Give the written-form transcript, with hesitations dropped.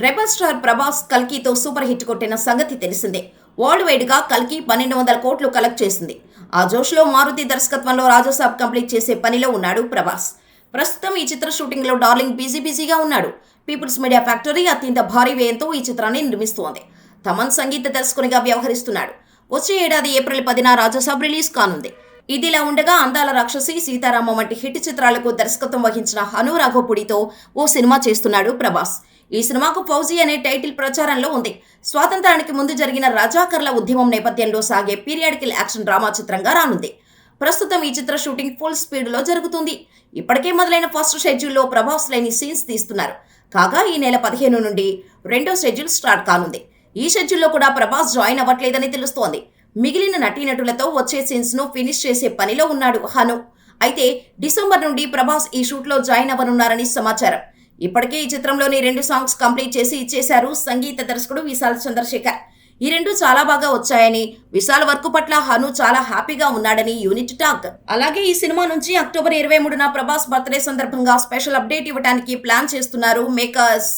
Rebel star Prabhas కల్కితో super hit కొట్టిన సంగతి తెలిసిందే. వరల్డ్ వైడ్ గా కల్కి 1200 కోట్లు కలెక్ట్ చేసింది. ఆ జోష్లో మారుతి దర్శకత్వంలో రాజాసాబ్ కంప్లీట్ చేసే పనిలో ఉన్నాడు ప్రభాస్. ప్రస్తుతం ఈ చిత్ర షూటింగ్ లో డార్లింగ్ బిజీగా ఉన్నాడు. పీపుల్స్ మీడియా ఫ్యాక్టరీ అత్యంత భారీ వ్యయంతో ఈ చిత్రాన్ని నిర్మిస్తోంది. తమన్ సంగీత దర్శకునిగా వ్యవహరిస్తున్నాడు. వచ్చే ఏడాది ఏప్రిల్ 10న రాజాసాబ్ రిలీజ్ కానుంది. ఇదిలా ఉండగా అందాల రాక్షసి, సీతారామ వంటి హిట్ చిత్రాలకు దర్శకత్వం వహించిన హను రాఘవపూడితో ఓ సినిమా చేస్తున్నాడు ప్రభాస్. ఈ సినిమాకు ఫౌజీ అనే టైటిల్ ప్రచారంలో ఉంది. స్వాతంత్రానికి ముందు జరిగిన రజాకర్ల ఉద్యమం నేపథ్యంలో సాగే పీరియాడికల్ యాక్షన్ డ్రామా చిత్రంగా రానుంది. ప్రస్తుతం ఈ చిత్ర షూటింగ్ ఫుల్ స్పీడ్ లో జరుగుతుంది. ఇప్పటికే మొదలైన ఫస్ట్ షెడ్యూల్లో ప్రభాస్ లేని సీన్స్ తీస్తున్నారు. కాగా ఈ నెల 15 నుండి రెండో షెడ్యూల్ స్టార్ట్ కానుంది. ఈ షెడ్యూల్లో కూడా ప్రభాస్ జాయిన్ అవ్వట్లేదని తెలుస్తోంది. మిగిలిన నటీనటులతో వచ్చే సీన్స్ ను ఫినిష్ చేసే పనిలో ఉన్నాడు హను. అయితే డిసెంబర్ నుండి ప్రభాస్ ఈ షూట్ లో జాయిన్ అవ్వనున్నారని సమాచారం. ఇప్పటికే ఈ చిత్రంలోని 2 సాంగ్స్ కంప్లీట్ చేసి ఇచ్చేశారు సంగీత దర్శకుడు విశాల్ చంద్రశేఖర్. ఈ 2 చాలా బాగా వచ్చాయని, విశాల్ వర్క్ పట్ల హను చాలా హ్యాపీగా ఉన్నాడని యూనిట్ టాక్. అలాగే ఈ సినిమా నుంచి అక్టోబర్ 23న ప్రభాస్ బర్త్డే సందర్భంగా స్పెషల్ అప్డేట్ ఇవ్వడానికి ప్లాన్ చేస్తున్నారు మేకర్స్.